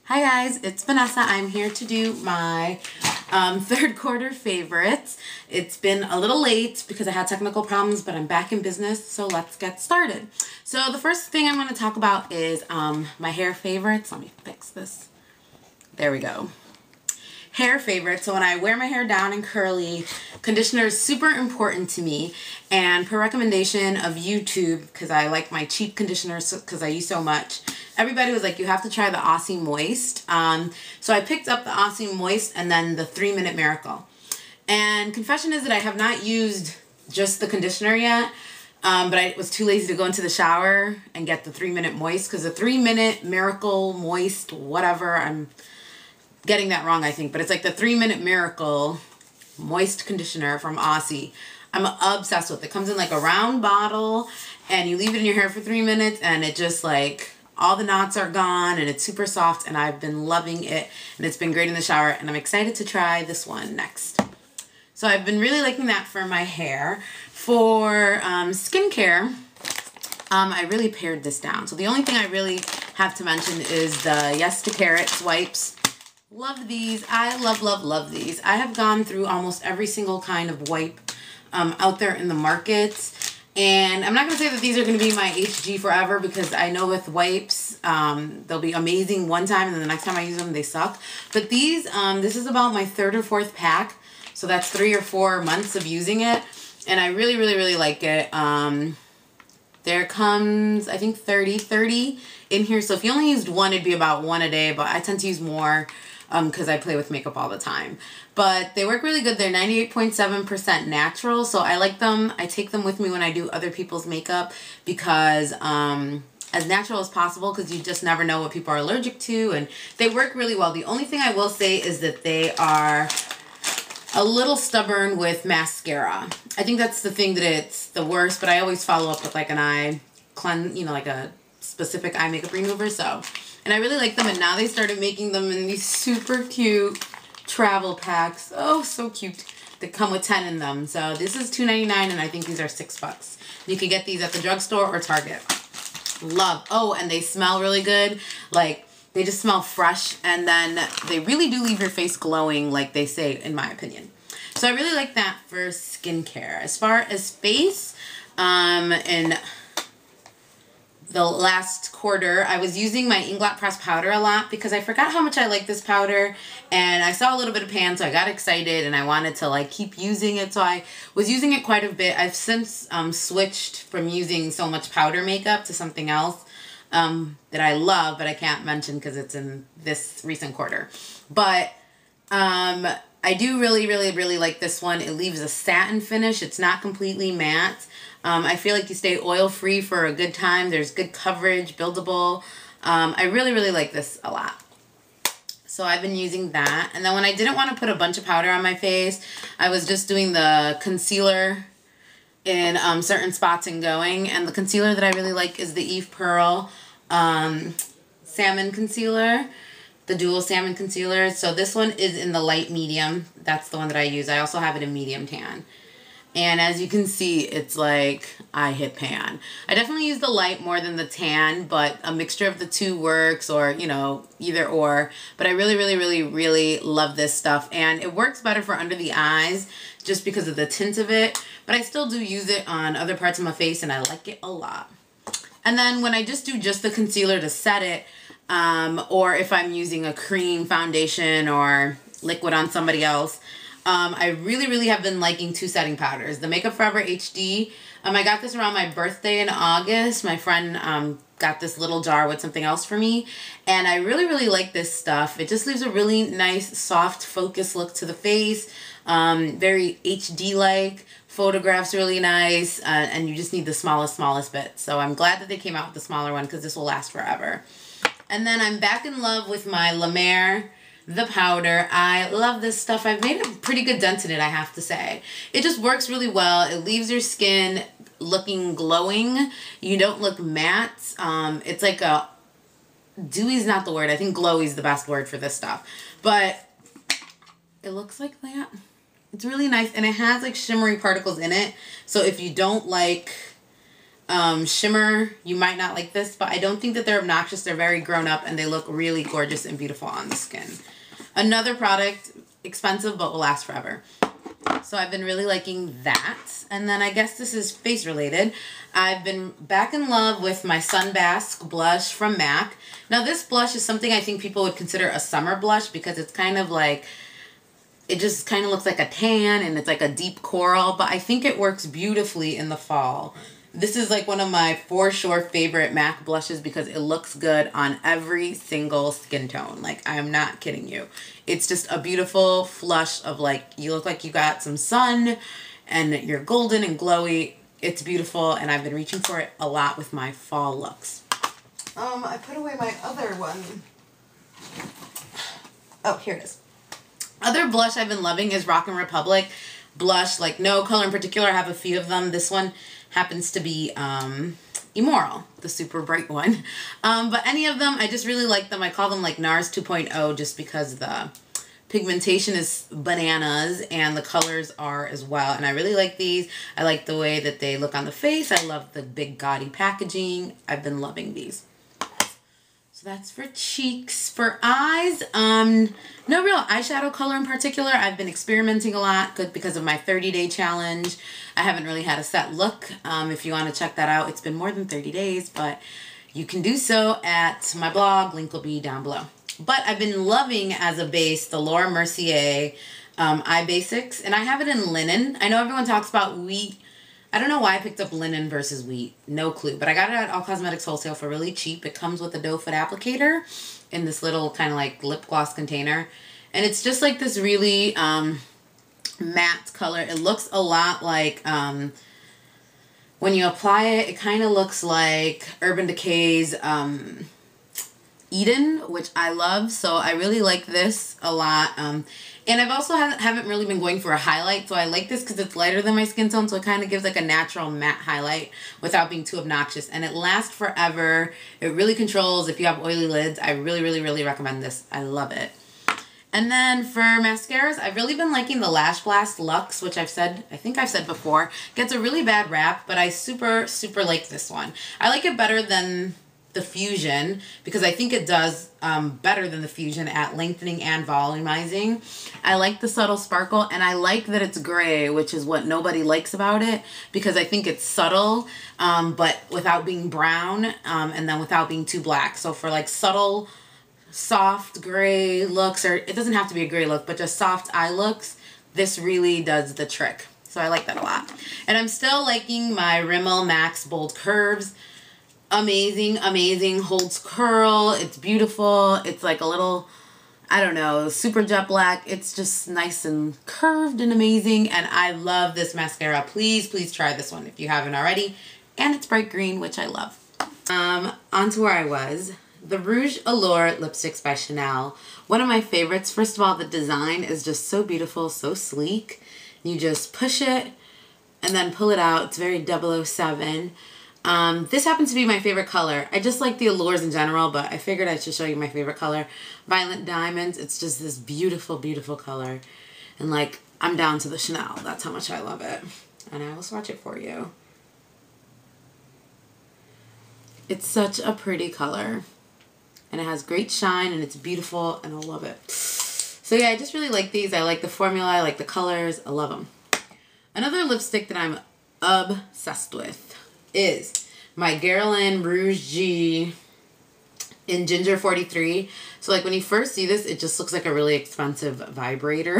Hi guys, it's Vanessa. I'm here to do my third quarter favorites. It's been a little late because I had technical problems, but I'm back in business, so let's get started. So the first thing I'm going to talk about is my hair favorites. Let me fix this. There we go. Hair favorites. So when I wear my hair down and curly, conditioner is super important to me, and per recommendation of YouTube, because I like my cheap conditioners because I use so much, everybody was like, you have to try the Aussie Moist. So I picked up the Aussie Moist and then the 3 Minute Miracle. And confession is that I have not used just the conditioner yet, but I was too lazy to go into the shower and get the 3 Minute Moist, because the 3 Minute Miracle Moist, whatever, I'm getting that wrong I think, but it's like the 3 Minute Miracle Moist Conditioner from Aussie. I'm obsessed with it. It comes in like a round bottle and you leave it in your hair for 3 minutes and it just like, all the knots are gone and it's super soft, and I've been loving it, and it's been great in the shower, and I'm excited to try this one next. So I've been really liking that for my hair. For skincare, I really pared this down. So the only thing I really have to mention is the Yes to Carrots wipes. Love these. I love these. I have gone through almost every single kind of wipe out there in the market. And I'm not going to say that these are going to be my HG forever, because I know with wipes, they'll be amazing one time and then the next time I use them, they suck. But these, this is about my third or fourth pack. So that's 3 or 4 months of using it. And I really like it. There comes, I think 30 in here. So if you only used one, it'd be about 1 a day, but I tend to use more because I play with makeup all the time. But they work really good. They're 98.7% natural, so I like them. I take them with me when I do other people's makeup because as natural as possible, because you just never know what people are allergic to, and they work really well. The only thing I will say is that they are a little stubborn with mascara. I think that's the thing that it's the worst, but I always follow up with like an eye cleanse, you know, like a specific eye makeup remover. So, and I really like them, and now they started making them in these super cute travel packs. Oh, so cute. They come with 10 in them. So this is $2.99, and I think these are $6. You can get these at the drugstore or Target. Love. Oh, and they smell really good. Like, they just smell fresh, and then they really do leave your face glowing, like they say, in my opinion. So I really like that for skincare. As far as face, in the last quarter, I was using my Inglot Press powder a lot because I forgot how much I like this powder, and I saw a little bit of pan, so I got excited and I wanted to like keep using it, so I was using it quite a bit. I've since switched from using so much powder makeup to something else that I love, but I can't mention because it's in this recent quarter. But I do really like this one. It leaves a satin finish. It's not completely matte. I feel like you stay oil-free for a good time. There's good coverage, buildable. I really like this a lot. So I've been using that. And then when I didn't want to put a bunch of powder on my face, I was just doing the concealer in certain spots and going. And the concealer that I really like is the Eve Pearl Salmon Concealer. The Dual Salmon Concealer. So this one is in the light medium. That's the one that I use. I also have it in medium tan. And as you can see, it's like I hit pan. I definitely use the light more than the tan, but a mixture of the two works, or, you know, either or. But I really love this stuff. And it works better for under the eyes just because of the tint of it. But I still do use it on other parts of my face, and I like it a lot. And then when I just do just the concealer to set it, or if I'm using a cream foundation or liquid on somebody else, I really have been liking 2 setting powders. The Makeup Forever HD. I got this around my birthday in August. My friend got this little jar with something else for me. And I really like this stuff. It just leaves a really nice, soft, focused look to the face. Very HD-like. Photographs really nice. And you just need the smallest bit. So I'm glad that they came out with the smaller one, because this will last forever. And then I'm back in love with my La Mer, the powder. I love this stuff. I've made a pretty good dent in it, I have to say. It just works really well. It leaves your skin looking glowing. You don't look matte. It's like a, dewy's not the word. I think glowy is the best word for this stuff. But it looks like that. It's really nice. And it has like shimmery particles in it. So if you don't like shimmer. You might not like this, but I don't think that they're obnoxious. They're very grown up and they look really gorgeous and beautiful on the skin. Another product, expensive but will last forever. So I've been really liking that. And then I guess this is face related. I've been back in love with my Sunbask blush from MAC. Now this blush is something I think people would consider a summer blush because it's kind of like, it just kind of looks like a tan and it's like a deep coral, but I think it works beautifully in the fall. This is like one of my for sure favorite MAC blushes because it looks good on every single skin tone. Like, I'm not kidding you. It's just a beautiful flush of like, you look like you got some sun and you're golden and glowy. It's beautiful and I've been reaching for it a lot with my fall looks. I put away my other one. Oh, here it is. Other blush I've been loving is Rock & Republic blush. Like, no color in particular. I have a few of them. This one happens to be Immoral, the super bright one. But any of them, I just really like them. I call them like NARS 2.0 just because the pigmentation is bananas and the colors are as well. And I really like these. I like the way that they look on the face. I love the big gaudy packaging. I've been loving these. So that's for cheeks. For eyes, no real eyeshadow color in particular. I've been experimenting a lot, good because of my 30-day challenge. I haven't really had a set look. If you want to check that out, it's been more than 30 days, but you can do so at my blog. Link will be down below. But I've been loving as a base the Laura Mercier Eye Basics, and I have it in linen. I know everyone talks about wheat. I don't know why I picked up linen versus wheat. No clue. But I got it at All Cosmetics Wholesale for really cheap. It comes with a doe foot applicator in this little kind of like lip gloss container. And it's just like this really matte color. It looks a lot like, when you apply it, it kind of looks like Urban Decay's Eden, which I love. So I really like this a lot. And I've also haven't really been going for a highlight, so I like this because it's lighter than my skin tone, so it kind of gives like a natural matte highlight without being too obnoxious. And it lasts forever. It really controls if you have oily lids. I really, really, really recommend this. I love it. And then for mascaras, I've really been liking the Lash Blast Luxe, which I think I've said before, gets a really bad rap, but I super, super like this one. I like it better than the Fusion because I think it does better than the Fusion at lengthening and volumizing. I like the subtle sparkle and I like that it's gray, which is what nobody likes about it because I think it's subtle but without being brown and then without being too black. So for like subtle soft gray looks, or it doesn't have to be a gray look, but just soft eye looks, this really does the trick. So I like that a lot. And I'm still liking my Rimmel Max Bold Curves. Amazing, amazing, holds curl, it's beautiful, it's like a little, I don't know, super jet black. It's just nice and curved and amazing, and I love this mascara. Please, please try this one if you haven't already. And it's bright green, which I love. On to where I was. The Rouge Allure lipsticks by Chanel. One of my favorites. First of all, the design is just so beautiful, so sleek. You just push it and then pull it out. It's very 007. This happens to be my favorite color. I just like the Allures in general, but I figured I should show you my favorite color. Violent Diamonds. It's just this beautiful, beautiful color. And like, I'm down to the Chanel. That's how much I love it. And I will swatch it for you. It's such a pretty color. And it has great shine and it's beautiful and I love it. So yeah, I just really like these. I like the formula. I like the colors. I love them. Another lipstick that I'm obsessed with is my Guerlain Rouge G in Ginger 43. So like when you first see this, it just looks like a really expensive vibrator.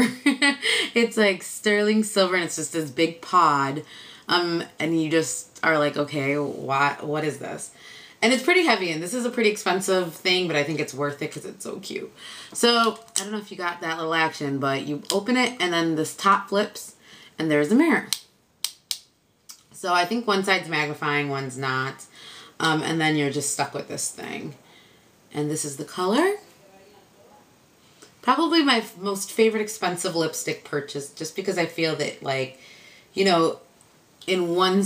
It's like sterling silver and it's just this big pod. And you just are like, okay, what is this? And it's pretty heavy, and this is a pretty expensive thing, but I think it's worth it because it's so cute. So, I don't know if you got that little action, but you open it, and then this top flips, and there's a mirror. So, I think one side's magnifying, one's not. And then you're just stuck with this thing. And this is the color. Probably my most favorite expensive lipstick purchase, just because I feel that, like, you know, in one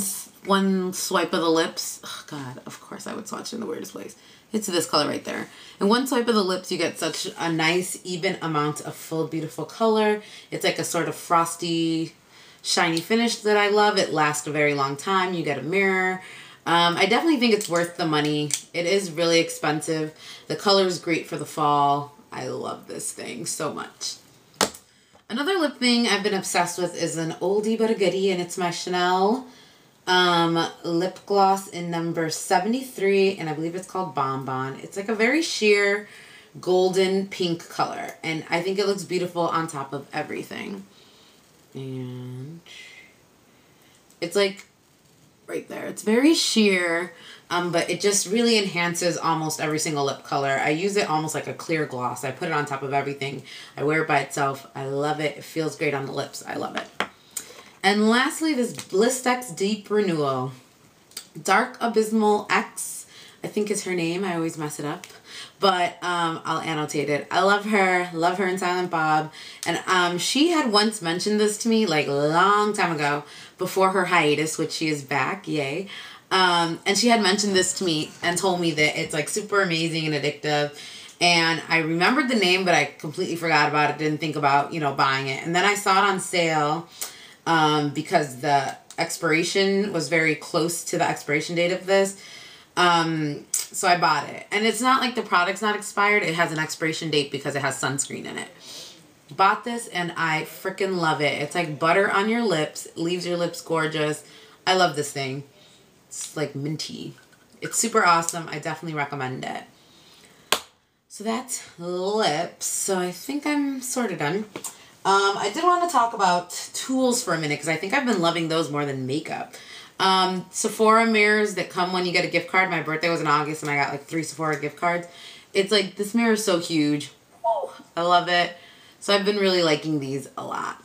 swipe of the lips, oh God, of course I would swatch in the weirdest place. It's this color right there. In one swipe of the lips, you get such a nice, even amount of full, beautiful color. It's like a sort of frosty, shiny finish that I love. It lasts a very long time. You get a mirror. I definitely think it's worth the money. It is really expensive. The color is great for the fall. I love this thing so much. Another lip thing I've been obsessed with is an oldie but a goodie, and it's my Chanel lip gloss in number 73, and I believe it's called Bonbon. It's like a very sheer golden pink color, and I think it looks beautiful on top of everything. And it's like right there. It's very sheer, but it just really enhances almost every single lip color. I use it almost like a clear gloss. I put it on top of everything. I wear it by itself. I love it. It feels great on the lips. I love it. And lastly, this Blistex Deep Renewal. Dark Abysmal X, I think is her name. I always mess it up. But I'll annotate it. I love her. Love her in Silent Bob. And she had once mentioned this to me like a long time ago before her hiatus, which she is back. Yay. And she had mentioned this to me and told me that it's like super amazing and addictive. And I remembered the name, but I completely forgot about it. Didn't think about, you know, buying it. And then I saw it on sale because the expiration was very close to the expiration date of this. So I bought it. And it's not like the product's not expired. It has an expiration date because it has sunscreen in it. Bought this and I freaking love it. It's like butter on your lips. It leaves your lips gorgeous. I love this thing. It's like minty. It's super awesome. I definitely recommend it. So that's lips. So I think I'm sort of done. I did want to talk about tools for a minute because I think I've been loving those more than makeup. Sephora mirrors that come when you get a gift card. My birthday was in August and I got like 3 Sephora gift cards. It's like, this mirror is so huge. Oh, I love it. So I've been really liking these a lot.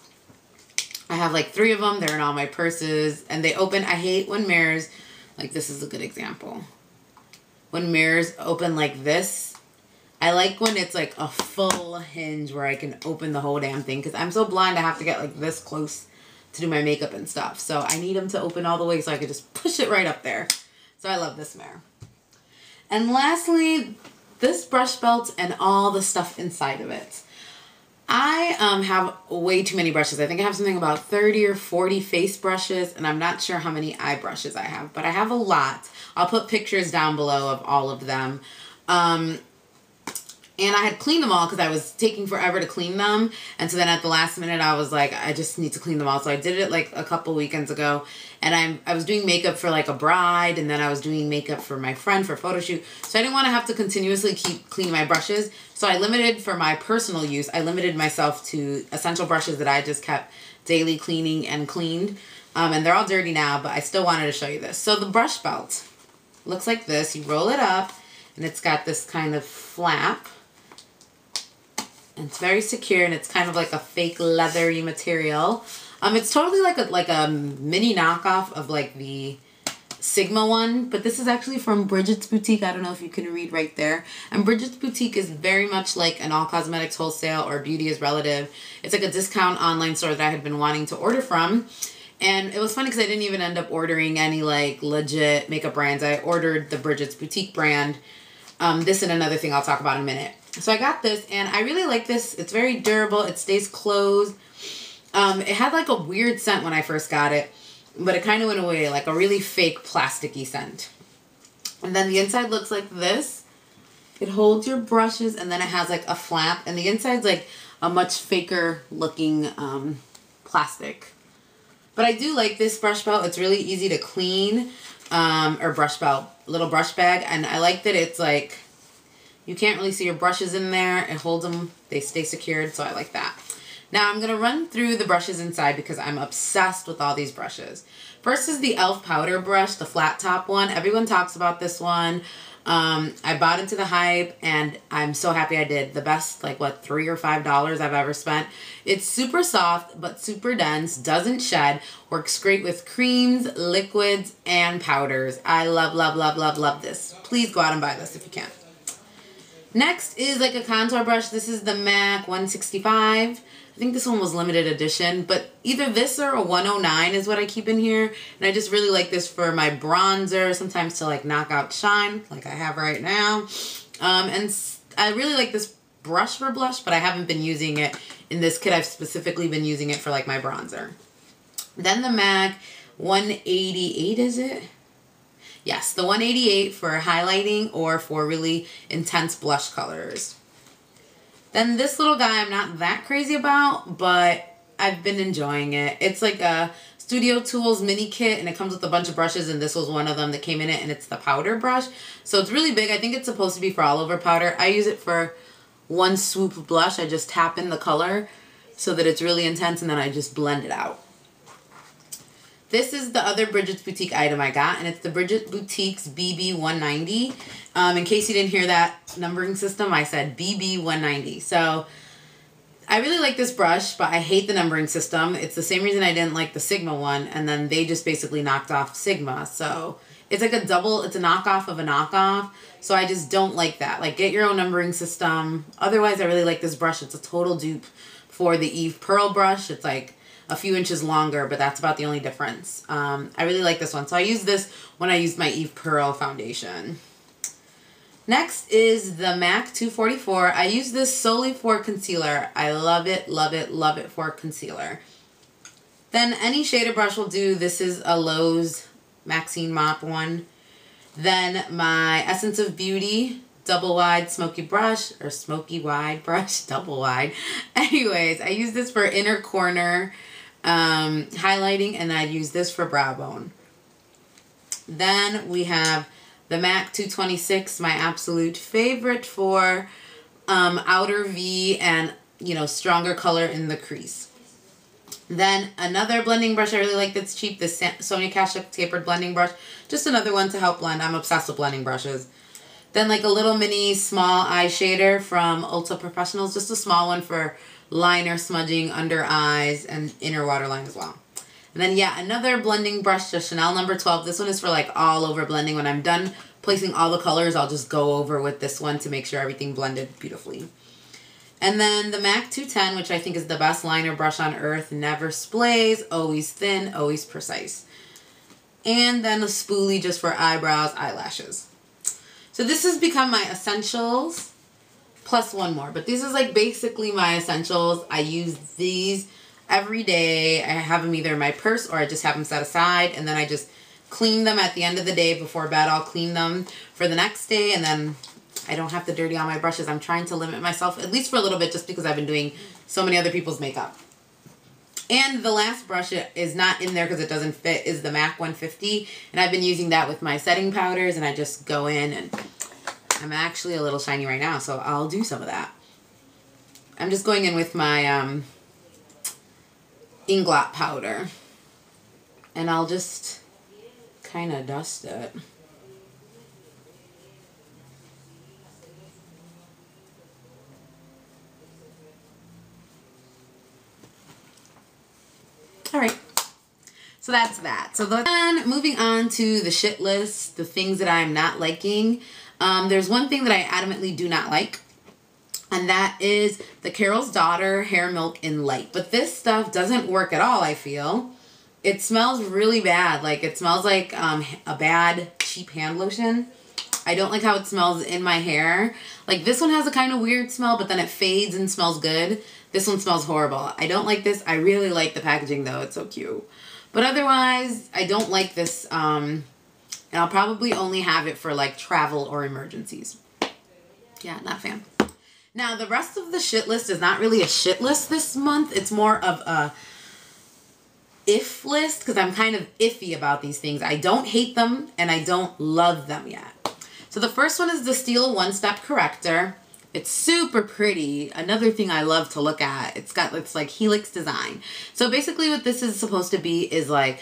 I have like 3 of them. They're in all my purses and they open. I hate when mirrors, like this is a good example. When mirrors open like this, I like when it's like a full hinge where I can open the whole damn thing because I'm so blind I have to get like this close to do my makeup and stuff. So I need them to open all the way so I can just push it right up there. So I love this mirror. And lastly, this brush belt and all the stuff inside of it. I have way too many brushes. I think I have something about 30 or 40 face brushes, and I'm not sure how many eye brushes I have, but I have a lot. I'll put pictures down below of all of them. And I had cleaned them all because I was taking forever to clean them. And so then at the last minute, I was like, I just need to clean them all. So I did it like a couple weekends ago. And I was doing makeup for like a bride. And then I was doing makeup for my friend for a photo shoot. So I didn't want to have to continuously keep cleaning my brushes. So I limited, for my personal use, I limited myself to essential brushes that I just kept daily cleaning and cleaned. And they're all dirty now, but I still wanted to show you this. So the brush belt looks like this. You roll it up and it's got this kind of flap. And it's very secure and it's kind of like a fake leathery material. It's totally like a mini knockoff of like the Sigma one, but this is actually from Bridget's Boutique. I don't know if you can read right there. And Bridget's Boutique is very much like an All Cosmetics Wholesale or Beauty is Relative. It's like a discount online store that I had been wanting to order from. And it was funny because I didn't even end up ordering any like legit makeup brands. I ordered the Bridget's Boutique brand. This and another thing I'll talk about in a minute. So I got this and I really like this. It's very durable. It stays closed. It had like a weird scent when I first got it, but it kind of went away, like a really fake plasticky scent. And then the inside looks like this. It holds your brushes and then it has like a flap and the inside's like a much faker looking plastic. But I do like this brush belt. It's really easy to clean, or brush belt, little brush bag. And I like that it's like, you can't really see your brushes in there. It holds them. They stay secured, so I like that. Now I'm going to run through the brushes inside because I'm obsessed with all these brushes. First is the e.l.f. powder brush, the flat top one. Everyone talks about this one. I bought into the hype and I'm so happy I did. The best, like what, $3 or $5 I've ever spent. It's super soft but super dense, doesn't shed, works great with creams, liquids, and powders. I love, love, love, love, love this. Please go out and buy this if you can. Next is like a contour brush. This is the MAC 165. I think this one was limited edition, but either this or a 109 is what I keep in here. And I just really like this for my bronzer, sometimes to like knock out shine, like I have right now. And I really like this brush for blush, but I haven't been using it in this kit. I've specifically been using it for like my bronzer. Then the MAC 188, is it? Yes, the 188 for highlighting or for really intense blush colors. Then this little guy I'm not that crazy about, but I've been enjoying it. It's like a Studio Tools mini kit, and it comes with a bunch of brushes, and this was one of them that came in it, and it's the powder brush. So it's really big. I think it's supposed to be for all over powder. I use it for one swoop of blush. I just tap in the color so that it's really intense, and then I just blend it out. This is the other Bridget's Boutique item I got, and it's the Bridget Boutique's BB190. In case you didn't hear that numbering system, I said BB190. So I really like this brush, but I hate the numbering system. It's the same reason I didn't like the Sigma one, and then they just basically knocked off Sigma. So it's like it's a knockoff of a knockoff. So I just don't like that. Like, get your own numbering system. Otherwise, I really like this brush. It's a total dupe for the Eve Pearl brush. It's like a few inches longer, but that's about the only difference. I really like this one. So I use this when I used my Eve Pearl foundation. Next is the MAC 244. I use this solely for concealer. I love it, love it, love it for concealer. Then any shader brush will do. This is a Lowe's Maxine Mop one. Then my Essence of Beauty double wide smoky brush, or smoky wide brush, double wide. Anyways, I use this for inner corner highlighting, and I use this for brow bone. Then we have the MAC 226, my absolute favorite for outer V and, you know, stronger color in the crease. Then another blending brush I really like that's cheap, this Sonia Kashuk tapered blending brush. Just another one to help blend. I'm obsessed with blending brushes. Then like a little mini small eye shader from Ulta Professionals, just a small one for liner smudging under eyes and inner waterline as well. And then yeah, another blending brush, the Chanel number 12. This one is for like all over blending. When I'm done placing all the colors, I'll just go over with this one to make sure everything blended beautifully. And then the MAC 210, which I think is the best liner brush on earth. Never splays, always thin, always precise. And then a spoolie just for eyebrows, eyelashes. So this has become my essentials plus one more. But this is like basically my essentials. I use these every day. I have them either in my purse or I just have them set aside. And then I just clean them at the end of the day before bed. I'll clean them for the next day, and then I don't have to dirty all my brushes. I'm trying to limit myself, at least for a little bit, just because I've been doing so many other people's makeup. And the last brush is not in there because it doesn't fit, is the MAC 150. And I've been using that with my setting powders, and I just go in, and I'm actually a little shiny right now, so I'll do some of that. I'm just going in with my Inglot powder, and I'll just kind of dust it. All right, so that's that. So then moving on to the shit list, the things that I'm not liking. There's one thing that I adamantly do not like, and that is the Carol's Daughter Hair Milk in Light. But this stuff doesn't work at all, I feel. It smells really bad. Like, it smells like a bad, cheap hand lotion. I don't like how it smells in my hair. Like, this one has a kind of weird smell, but then it fades and smells good. This one smells horrible. I don't like this. I really like the packaging, though. It's so cute. But otherwise, I don't like this. And I'll probably only have it for, like, travel or emergencies. Yeah, not a fan. Now, the rest of the shit list is not really a shit list this month. It's more of a if list, because I'm kind of iffy about these things. I don't hate them, and I don't love them yet. So the first one is the Steel One Step Corrector. It's super pretty. Another thing I love to look at. It's like helix design. So basically what this is supposed to be is like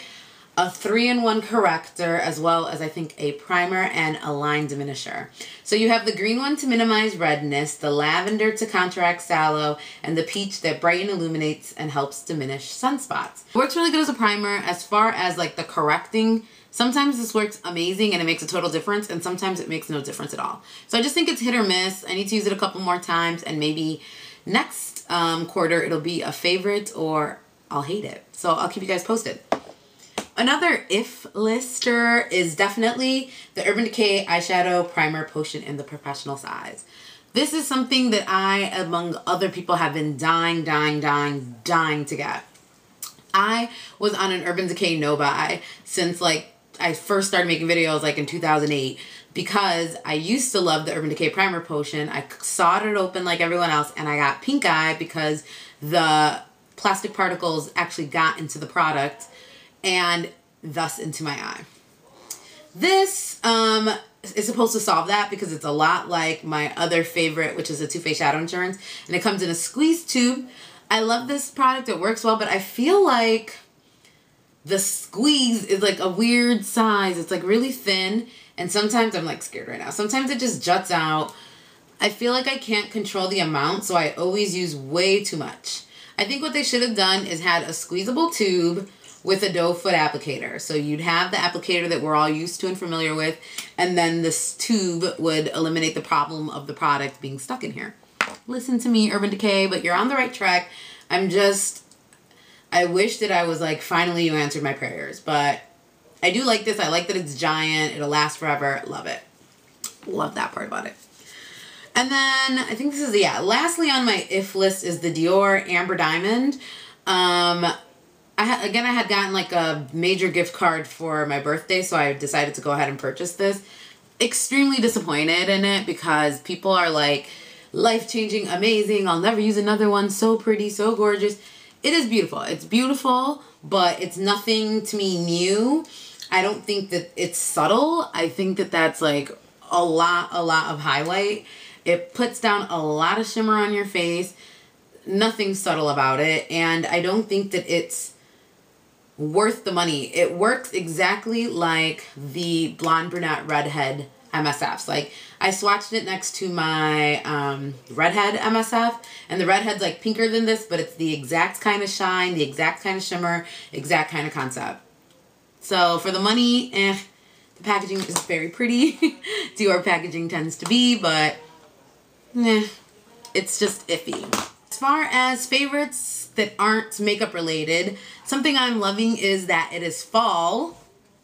a 3-in-1 corrector, as well as I think a primer and a line diminisher. So you have the green one to minimize redness, the lavender to counteract sallow, and the peach that brightens, illuminates, and helps diminish sunspots. It works really good as a primer. As far as like the correcting, sometimes this works amazing and it makes a total difference, and sometimes it makes no difference at all. So I just think it's hit or miss. I need to use it a couple more times, and maybe next quarter it'll be a favorite or I'll hate it. So I'll keep you guys posted. Another if lister is definitely the Urban Decay Eyeshadow Primer Potion in the professional size. This is something that I, among other people, have been dying to get. I was on an Urban Decay no-buy since like I first started making videos like in 2008 because I used to love the Urban Decay Primer Potion. I sawed it open like everyone else and I got pink eye because the plastic particles actually got into the product and thus into my eye. This is supposed to solve that because it's a lot like my other favorite, which is the Too Faced Shadow Insurance, and it comes in a squeeze tube. I love this product. It works well, but I feel like the squeeze is like a weird size. It's like really thin, and sometimes I'm like scared right now. Sometimes it just juts out. I feel like I can't control the amount, so I always use way too much. I think what they should have done is had a squeezable tube with a doe foot applicator. So you'd have the applicator that we're all used to and familiar with, and then this tube would eliminate the problem of the product being stuck in here. Listen to me, Urban Decay, but you're on the right track. I wish that I was like, finally you answered my prayers, but I do like this. I like that it's giant. It'll last forever. Love it. Love that part about it. And then I think this is, yeah, lastly on my if list is the Dior Amber Diamond. I had gotten like a major gift card for my birthday, so I decided to go ahead and purchase this. Extremely disappointed in it because people are like, life-changing, amazing, I'll never use another one, so pretty, so gorgeous. It is beautiful. It's beautiful, but it's nothing to me new. I don't think that it's subtle. I think that that's like a lot of highlight. It puts down a lot of shimmer on your face. Nothing subtle about it, and I don't think that it's worth the money. It works exactly like the Blonde Brunette Redhead MSFs. Like, I swatched it next to my Redhead MSF, and the Redhead's like pinker than this, but it's the exact kind of shine, the exact kind of shimmer, exact kind of concept. So for the money, the packaging is very pretty. Dior packaging tends to be, but it's just iffy. As far as favorites that aren't makeup related, something I'm loving is that it is fall.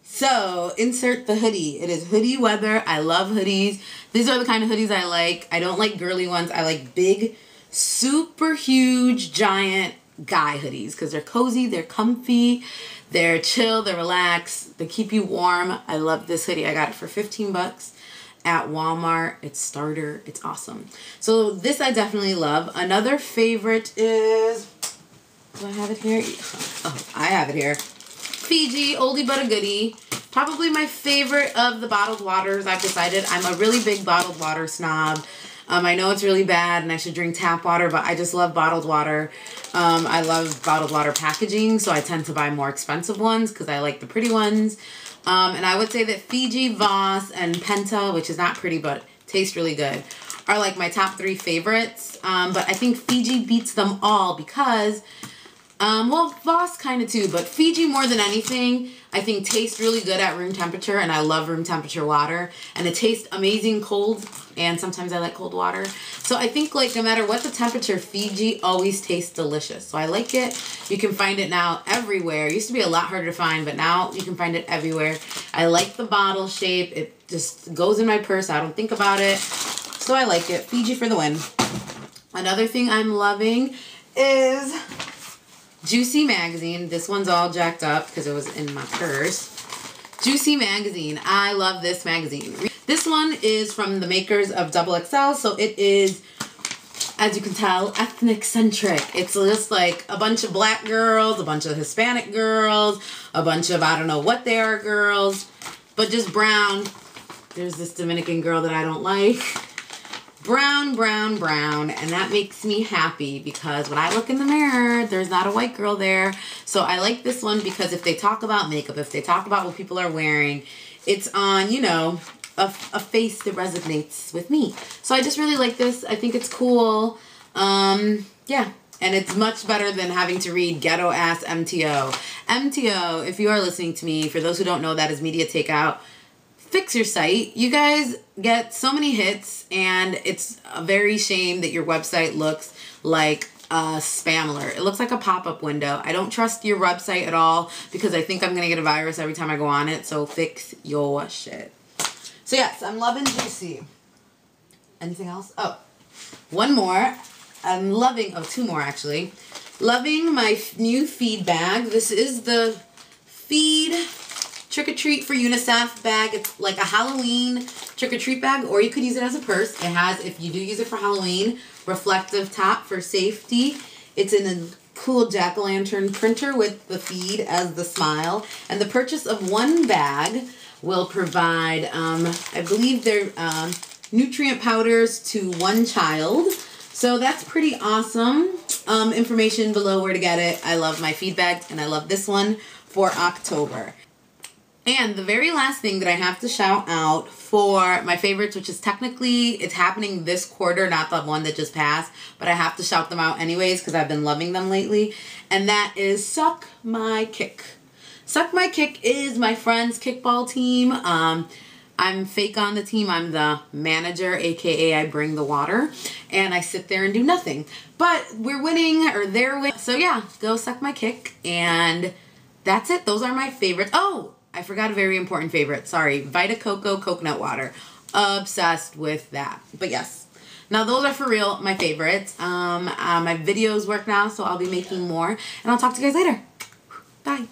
So insert the hoodie. It is hoodie weather. I love hoodies. These are the kind of hoodies I like. I don't like girly ones. I like big, super huge, giant guy hoodies because they're cozy, they're comfy, they're chill, they're relaxed, they keep you warm. I love this hoodie. I got it for 15 bucks at Walmart. It's starter. It's awesome. So this I definitely love. Another favorite is, do I have it here? Oh, I have it here. Fiji, oldie but a goodie. Probably my favorite of the bottled waters. I've decided I'm a really big bottled water snob. I know it's really bad and I should drink tap water, but I just love bottled water. I love bottled water packaging, so I tend to buy more expensive ones because I like the pretty ones. And I would say that Fiji, Voss, and Penta, which is not pretty but tastes really good, are like my top 3 favorites. But I think Fiji beats them all because, well, Voss kind of too, but Fiji more than anything, I think tastes really good at room temperature, and I love room temperature water, and it tastes amazing cold, and sometimes I like cold water. So I think like no matter what the temperature, Fiji always tastes delicious. So I like it. You can find it now everywhere. It used to be a lot harder to find, but now you can find it everywhere. I like the bottle shape. It just goes in my purse. I don't think about it. So I like it. Fiji for the win. Another thing I'm loving is Juicy Magazine. This one's all jacked up because it was in my purse. Juicy Magazine. I love this magazine. This one is from the makers of XXL, so it is, as you can tell, ethnic-centric. It's just like a bunch of black girls, a bunch of Hispanic girls, a bunch of I don't know what they are girls, but just brown. There's this Dominican girl that I don't like. Brown, brown, brown, and that makes me happy because when I look in the mirror, there's not a white girl there. So I like this one because if they talk about makeup, if they talk about what people are wearing, it's on, you know, a face that resonates with me. So I just really like this. I think it's cool. Yeah. And it's much better than having to read ghetto-ass MTO. MTO, if you are listening to me, for those who don't know, that is Media Takeout. Fix your site. You guys get so many hits, and it's a very shame that your website looks like a spam alert. It looks like a pop-up window. I don't trust your website at all because I think I'm going to get a virus every time I go on it, so fix your shit. So yes, I'm loving Juicy. Anything else? Oh, one more. I'm loving, oh, 2 more actually. Loving my new feed bag. This is the feed trick-or-treat for UNICEF bag. It's like a Halloween trick-or-treat bag, or you could use it as a purse. It has, if you do use it for Halloween, reflective top for safety. It's in a cool jack-o'-lantern printer with the feed as the smile. And the purchase of one bag will provide, I believe they're nutrient powders to one child. So that's pretty awesome. Information below where to get it. I love my feed bags, and I love this one for October. And the very last thing that I have to shout out for my favorites, which is technically, it's happening this quarter, not the one that just passed, but I have to shout them out anyways because I've been loving them lately. And that is Suck My Kick. Suck My Kick is my friend's kickball team. I'm fake on the team. I'm the manager, aka I bring the water, and I sit there and do nothing. But we're winning, or they're winning. So yeah, go Suck My Kick. And that's it. Those are my favorites. Oh, I forgot a very important favorite. Sorry. Vita Coco coconut water. Obsessed with that. But yes. Now those are for real my favorites. My videos work now, so I'll be making more. And I'll talk to you guys later. Bye.